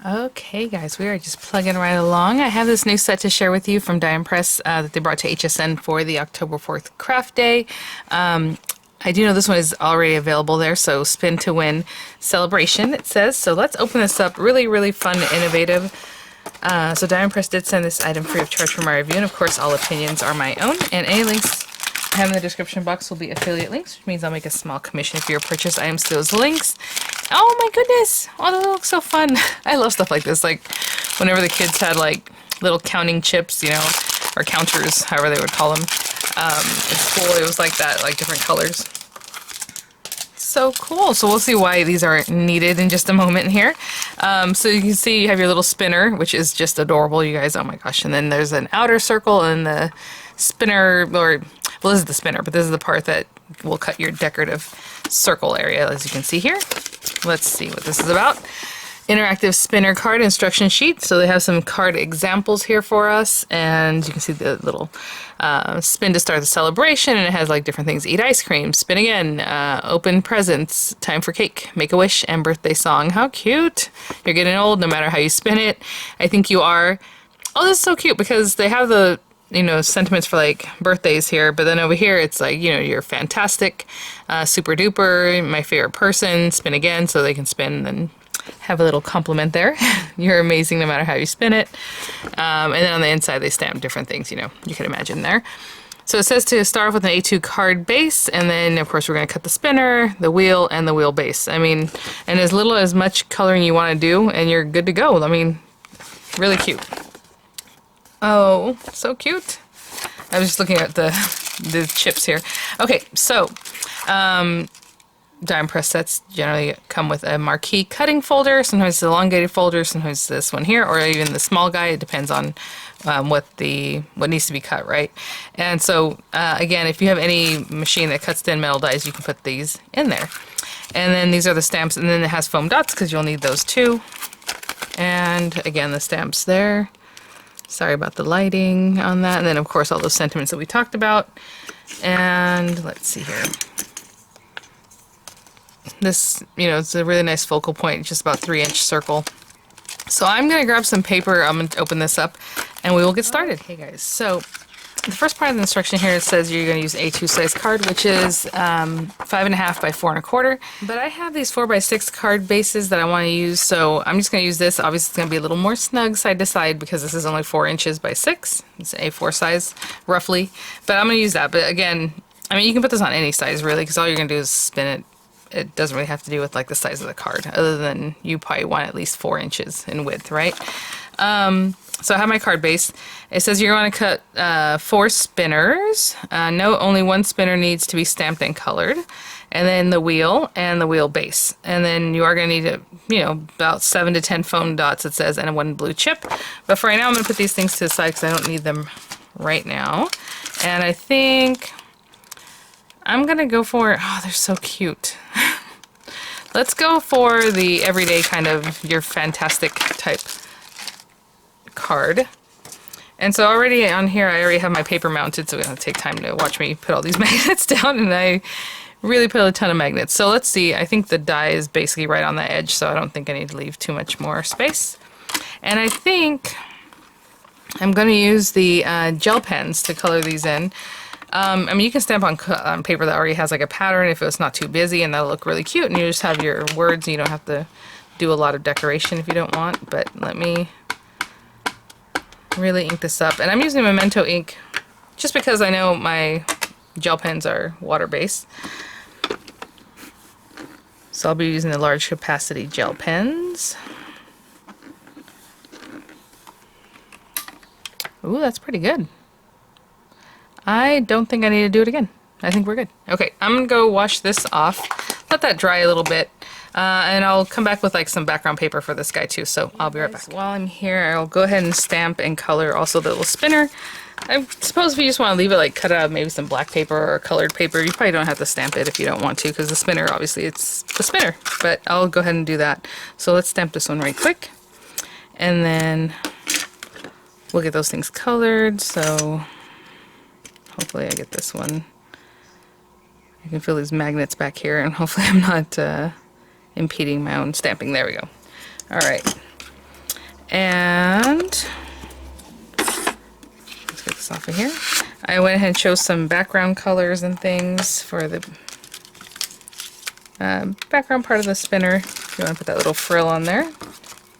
Okay, guys, we are just plugging right along. I have this new set to share with you from Dye Press that they brought to HSN for the October 4th craft day. I do know this one is already available there, so Spin to Win Celebration, it says. So let's open this up. Really, really fun and innovative. So Dye Press did send this item free of charge for my review, and of course all opinions are my own, and any links I have in the description box will be affiliate links, which means I'll make a small commission if you purchase items to those links. Oh my goodness! Oh, that looks so fun. I love stuff like this. Like whenever the kids had like little counting chips, you know, or counters, however they would call them. It's cool. It was like that, like different colors. So cool. So we'll see why these are needed in just a moment here. So you can see you have your little spinner, which is just adorable, you guys. Oh my gosh. And then there's an outer circle and the spinner, or well, this is the spinner, but this is the part that will cut your decorative circle area, as you can see here. Let's see what this is about. Interactive spinner card instruction sheet. So they have some card examples here for us, and you can see the little spin to start the celebration, and it has like different things: eat ice cream, spin again, open presents, time for cake, make a wish, and birthday song. How cute! You're getting old no matter how you spin it. I think you are. Oh, this is so cute because they have the, you know, sentiments for like birthdays here, but then over here it's like, you know, you're fantastic, super duper, my favorite person, spin again, so they can spin and have a little compliment there. You're amazing no matter how you spin it. And then on the inside they stamp different things, you know, you can imagine there. So it says to start off with an A2 card base, and then of course we're going to cut the spinner, the wheel, and the wheel base. I mean, and as little as much coloring you want to do and you're good to go. I mean, really cute. Oh, so cute. I was just looking at the chips here. Okay, so Dye Press sets generally come with a marquee cutting folder. Sometimes it's an elongated folder, sometimes this one here, or even the small guy. It depends on what needs to be cut, right? And so again, if you have any machine that cuts thin metal dies, you can put these in there. And then these are the stamps, and then it has foam dots because you'll need those too. And again, the stamps there. Sorry about the lighting on that. And then, of course, all those sentiments that we talked about. And let's see here. This, you know, it's a really nice focal point, just about 3-inch circle. So I'm going to grab some paper. I'm going to open this up, and we will get started. Okay, guys. So the first part of the instruction here, it says you're going to use A2 size card, which is 5.5 by 4.25. But I have these 4x6 card bases that I want to use, so I'm just going to use this. Obviously, it's going to be a little more snug side to side because this is only 4 inches by 6. It's an A4 size, roughly. But I'm going to use that. But again, I mean, you can put this on any size, really, because all you're going to do is spin it. It doesn't really have to do with like the size of the card, other than you probably want at least 4 inches in width, right? So I have my card base. It says you're going to cut 4 spinners. No, only 1 spinner needs to be stamped and colored. And then the wheel and the wheel base. And then you are going to need, you know, about 7 to 10 foam dots, it says, and 1 blue chip. But for right now, I'm going to put these things to the side because I don't need them right now. And I think I'm going to go for, oh, they're so cute. Let's go for the everyday kind of your fantastic type card. And so already on here I already have my paper mounted, so it's going to take time to watch me put all these magnets down, and I really put a ton of magnets. So let's see, I think the die is basically right on the edge, so I don't think I need to leave too much more space. And I think I'm going to use the gel pens to color these in. I mean, you can stamp on paper that already has like a pattern if it's not too busy, and that'll look really cute, and you just have your words, and you don't have to do a lot of decoration if you don't want. But let me really ink this up. And I'm using Memento ink just because I know my gel pens are water-based. So I'll be using the large capacity gel pens. Ooh, that's pretty good. I don't think I need to do it again. I think we're good. Okay, I'm gonna go wash this off, let that dry a little bit, and I'll come back with like some background paper for this guy too, so I'll be right back. While I'm here, I'll go ahead and stamp and color also the little spinner. I suppose if you just want to leave it, like cut out maybe some black paper or colored paper, you probably don't have to stamp it if you don't want to, because the spinner, obviously it's the spinner, but I'll go ahead and do that. So let's stamp this one right quick, and then we'll get those things colored. So hopefully I get this one. I can feel these magnets back here, and hopefully I'm not impeding my own stamping. There we go. Alright. And let's get this off of here. I went ahead and chose some background colors and things for the background part of the spinner. If you want to put that little frill on there,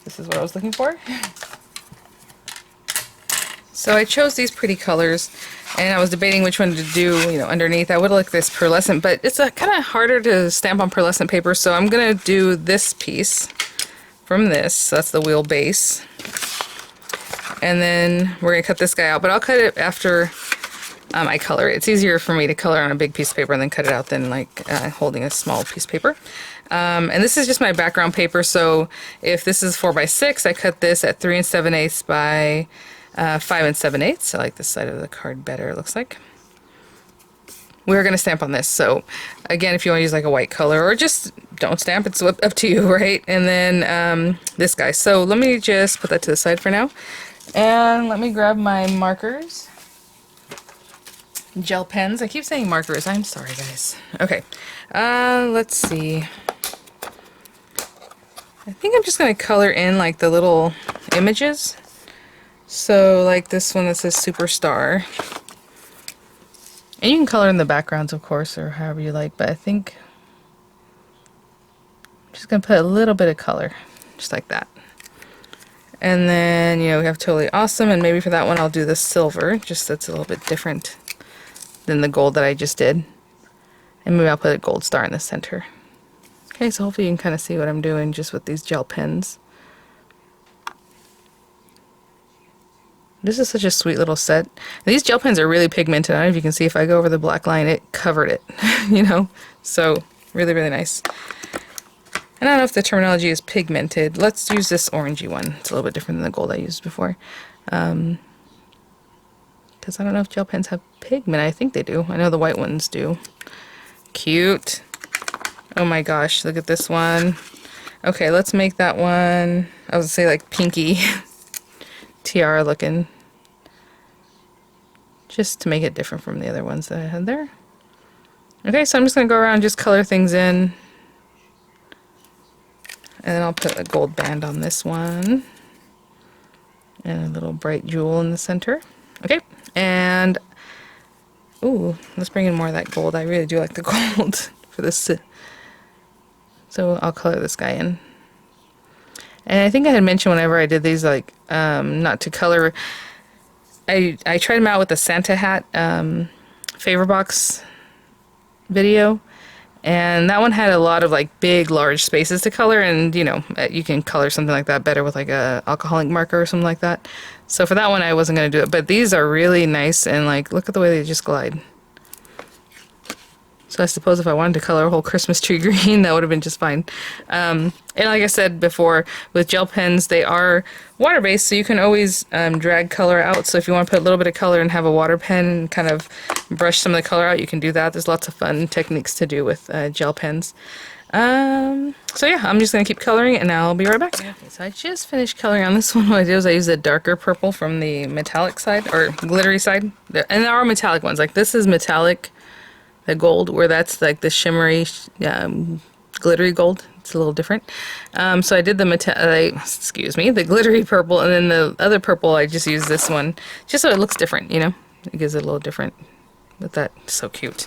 this is what I was looking for. So I chose these pretty colors, and I was debating which one to do, you know, underneath. I would like this pearlescent, but it's kind of harder to stamp on pearlescent paper, so I'm gonna do this piece from this. So that's the wheel base, and then we're gonna cut this guy out. But I'll cut it after I color it. It's easier for me to color on a big piece of paper and then cut it out than like holding a small piece of paper. And this is just my background paper. So if this is 4x6, I cut this at 3 7/8 by 5 7/8. I like this side of the card better, it looks like. We're going to stamp on this. So again, if you want to use like a white color or just don't stamp, it's up to you, right? And then this guy. So let me just put that to the side for now. And let me grab my markers. Gel pens. I keep saying markers. I'm sorry, guys. Okay. Let's see. I think I'm just going to color in like the little images. So like this one that says Superstar. And you can color in the backgrounds, of course, or however you like, but I think I'm just going to put a little bit of color, just like that. And then, you know, we have Totally Awesome, and maybe for that one I'll do the silver, just that's a little bit different than the gold that I just did. And maybe I'll put a gold star in the center. Okay, so hopefully you can kind of see what I'm doing just with these gel pens. This is such a sweet little set. And these gel pens are really pigmented. I don't know if you can see, if I go over the black line, it covered it, you know? So, really, really nice. And I don't know if the terminology is pigmented. Let's use this orangey one. It's a little bit different than the gold I used before. Because I don't know if gel pens have pigment. I think they do. I know the white ones do. Cute. Oh my gosh, look at this one. Okay, let's make that one, I was gonna say like pinky. Tiara looking, just to make it different from the other ones that I had there. Okay, so I'm just going to go around and just color things in, and then I'll put a gold band on this one and a little bright jewel in the center. Okay, and ooh, let's bring in more of that gold. I really do like the gold for this, so I'll color this guy in. And I think I had mentioned whenever I did these, like, not to color, I tried them out with the Santa hat favor box video, and that one had a lot of like big, large spaces to color, and you know, you can color something like that better with like a alcoholic marker or something like that. So for that one, I wasn't going to do it, but these are really nice, and like, look at the way they just glide. So I suppose if I wanted to color a whole Christmas tree green, that would have been just fine. And like I said before, with gel pens, they are water-based, so you can always drag color out. So if you want to put a little bit of color and have a water pen and kind of brush some of the color out, you can do that. There's lots of fun techniques to do with gel pens. So yeah, I'm just going to keep coloring, and I'll be right back. Okay, so I just finished coloring on this one. What I did was I used a darker purple from the metallic side, or glittery side. And there are metallic ones. Like this is metallic. The gold, where that's like the shimmery, glittery gold. It's a little different. So I did the the glittery purple, and then the other purple, I just used this one, just so it looks different, you know? It gives it a little different, but that's so cute.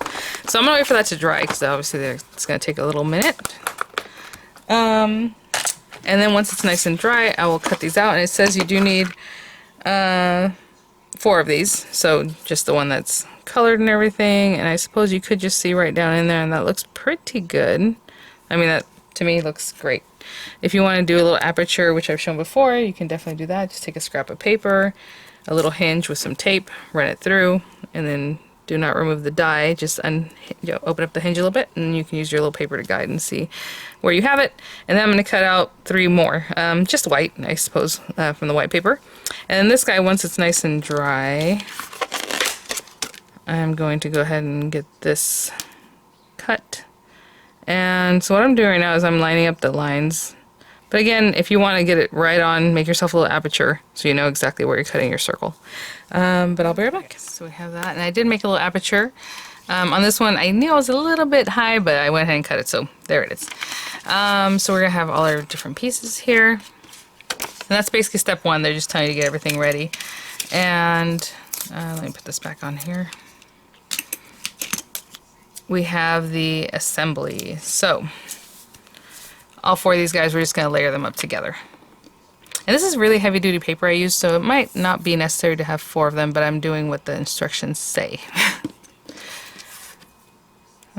So I'm gonna wait for that to dry, because obviously it's gonna take a little minute. And then once it's nice and dry, I will cut these out, and it says you do need 4 of these, so just the one that's colored and everything, and I suppose you could just see right down in there, and that looks pretty good. I mean, that to me looks great. If you want to do a little aperture, which I've shown before, you can definitely do that. Just take a scrap of paper, a little hinge with some tape, run it through, and then do not remove the die. Just open up the hinge a little bit, and you can use your little paper to guide and see where you have it. And then I'm going to cut out 3 more, just white, I suppose, from the white paper. And then this guy, once it's nice and dry, I'm going to go ahead and get this cut. And so what I'm doing right now is I'm lining up the lines. But again, if you want to get it right on, make yourself a little aperture so you know exactly where you're cutting your circle. But I'll be right back. So we have that, and I did make a little aperture. On this one, I knew I was a little bit high, but I went ahead and cut it, so there it is. So we're going to have all our different pieces here. that's basically step one. They're just telling you to get everything ready. And let me put this back on here. We have the assembly. So all 4 of these guys, we're just going to layer them up together. And this is really heavy duty paper I use, so it might not be necessary to have 4 of them, but I'm doing what the instructions say.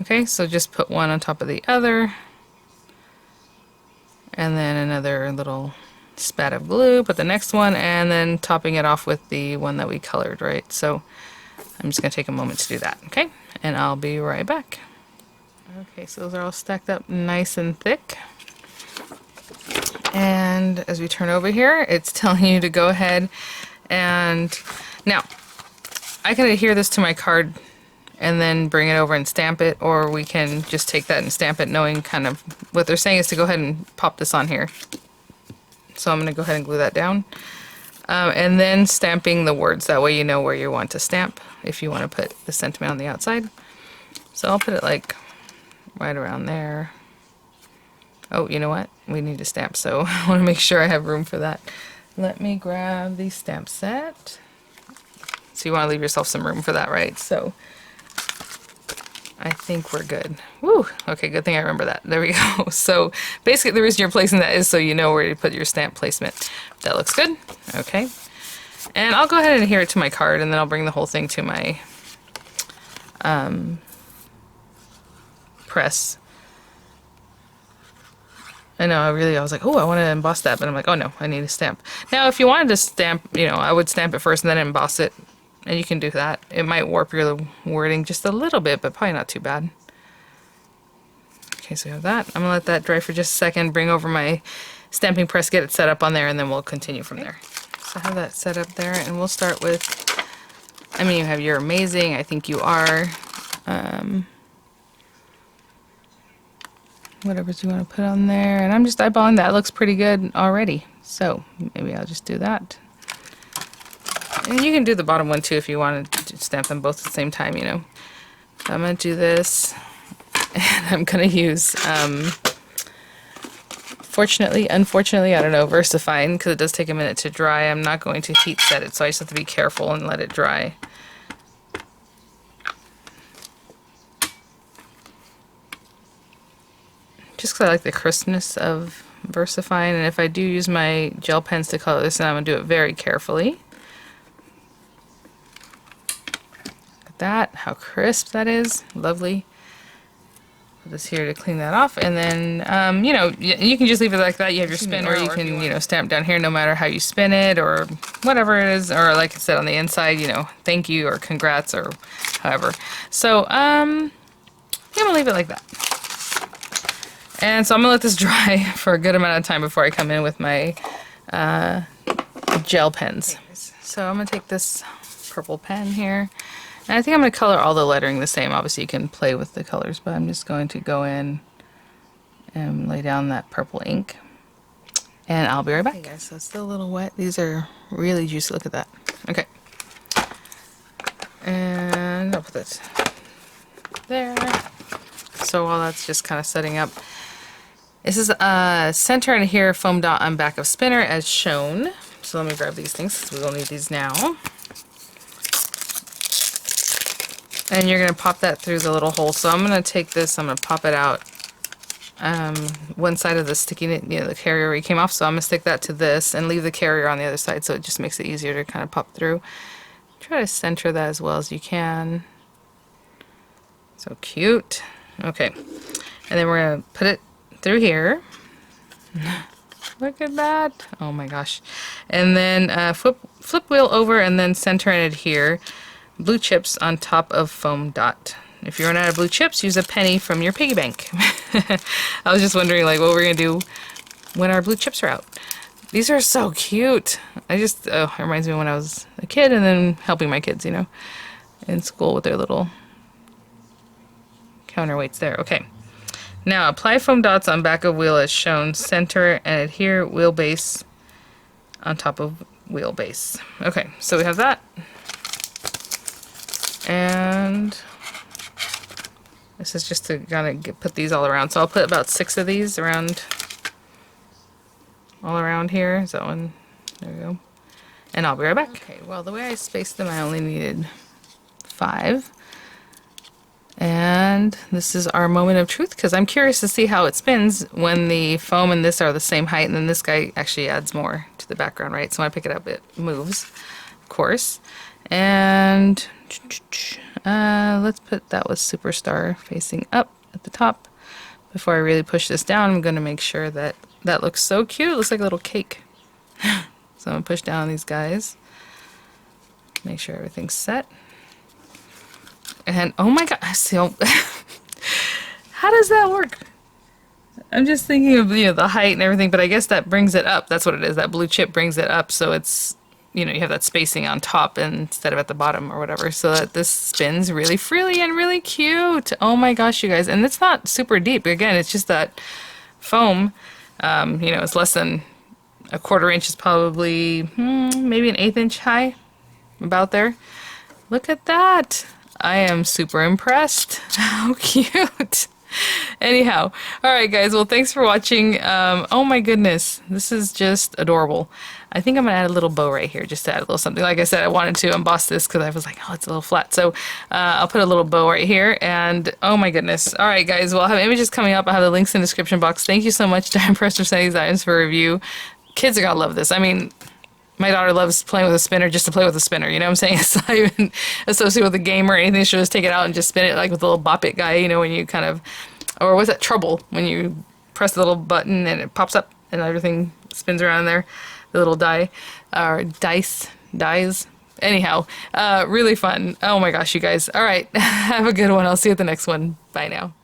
Okay, so just put one on top of the other. And then another little spat of glue, put the next one, and then topping it off with the one that we colored, right? So I'm just going to take a moment to do that, okay? And I'll be right back. Okay, so those are all stacked up nice and thick. And as we turn over here, it's telling you to go ahead and... Now, I can adhere this to my card and then bring it over and stamp it, or we can just take that and stamp it, knowing kind of what they're saying is to go ahead and pop this on here. So I'm going to go ahead and glue that down. And then stamping the words, that way you know where you want to stamp if you want to put the sentiment on the outside. So I'll put it like right around there. Oh, you know what? We need to stamp, so I want to make sure I have room for that. Let me grab the stamp set. So you want to leave yourself some room for that, right? So I think we're good. Woo! Okay, good thing I remember that. There we go. So basically the reason you're placing that is so you know where to put your stamp placement. That looks good. Okay. And I'll go ahead and adhere it to my card, and then I'll bring the whole thing to my press. I know, I was like, oh, I want to emboss that, but I'm like, oh no, I need a stamp. Now, if you wanted to stamp, you know, I would stamp it first and then emboss it, and you can do that. It might warp your wording just a little bit, but probably not too bad. Okay, so we have that. I'm going to let that dry for just a second, bring over my stamping press, get it set up on there, and then we'll continue from there. So I have that set up there, and we'll start with, I mean, you have You're Amazing, I Think You Are, whatever you want to put on there, and I'm just eyeballing that. It looks pretty good already, so maybe I'll just do that. And you can do the bottom one too if you want to stamp them both at the same time, you know. So I'm going to do this, and I'm going to use, unfortunately, I don't know, VersaFine, because it does take a minute to dry. I'm not going to heat set it, so I just have to be careful and let it dry. Just because I like the crispness of VersaFine, and if I do use my gel pens to color this, then I'm going to do it very carefully. Look at that, how crisp that is. Lovely. Put this here to clean that off, and then, you know, you can just leave it like that. You have your spinner, or you can, you know, stamp down here no matter how you spin it, or whatever it is, or like I said on the inside, you know, thank you, or congrats, or however. So, I'm going to leave it like that. And so I'm going to let this dry for a good amount of time before I come in with my gel pens. So I'm going to take this purple pen here. And I think I'm going to color all the lettering the same. Obviously you can play with the colors, but I'm just going to go in and lay down that purple ink. And I'll be right back. Hey guys, so it's still a little wet. These are really juicy. Look at that. Okay. And I'll put this there. So while that's just kind of setting up, this is center and here foam dot on back of spinner as shown. So let me grab these things because we will need these now. And you're going to pop that through the little hole. So I'm going to take this, I'm going to pop it out. One side of the sticky, you know, the carrier where it came off. So I'm going to stick that to this and leave the carrier on the other side, so it just makes it easier to kind of pop through. Try to center that as well as you can. So cute. Okay. And then we're going to put it through here. Look at that. Oh my gosh. And then flip wheel over and then center and adhere. Blue chips on top of foam dot. If you run out of blue chips, use a penny from your piggy bank. I was just wondering like what we're going to do when our blue chips are out. These are so cute. It reminds me of when I was a kid and then helping my kids, you know, in school with their little counterweights there. Okay. Now apply foam dots on back of wheel as shown. Center and adhere wheelbase on top of wheelbase. Okay, so we have that. And this is just to kind of put these all around. So I'll put about 6 of these around, all around here. So There we go. And I'll be right back. Okay, well, the way I spaced them, I only needed 5. And this is our moment of truth, because I'm curious to see how it spins when the foam and this are the same height, and then this guy actually adds more to the background, right? So when I pick it up, it moves, of course. And let's put that with Superstar facing up at the top. Before I really push this down, I'm going to make sure that that looks so cute. It looks like a little cake. So I'm going to push down these guys. Make sure everything's set. And oh my god, so how does that work? I'm just thinking of, you know, the height and everything, but I guess that brings it up. That's what it is. That blue chip brings it up, so it's, you know, you have that spacing on top instead of at the bottom or whatever, so that this spins really freely and really cute. Oh my gosh, you guys. And it's not super deep. Again, it's just that foam. You know, it's less than a 1/4 inch, is probably maybe an 1/8 inch high, about there. Look at that. I am super impressed. How cute. Anyhow, all right, guys. Well, thanks for watching. Oh my goodness, this is just adorable. I think I'm gonna add a little bow right here, just to add a little something. Like I said, I wanted to emboss this because I was like, oh, it's a little flat. So I'll put a little bow right here. And oh my goodness. All right, guys. Well, I'll have images coming up. I'll have the links in the description box. Thank you so much, Diane Press, for sending these items for review. Kids are gonna love this. I mean, my daughter loves playing with a spinner just to play with a spinner, you know what I'm saying? It's not even associated with a game or anything. She'll just take it out and just spin it like with a little bop it guy, you know, when you kind of, or what's that, trouble, when you press the little button and it pops up and everything spins around there, the little die, or dies. Anyhow, really fun. Oh my gosh, you guys. All right, have a good one. I'll see you at the next one. Bye now.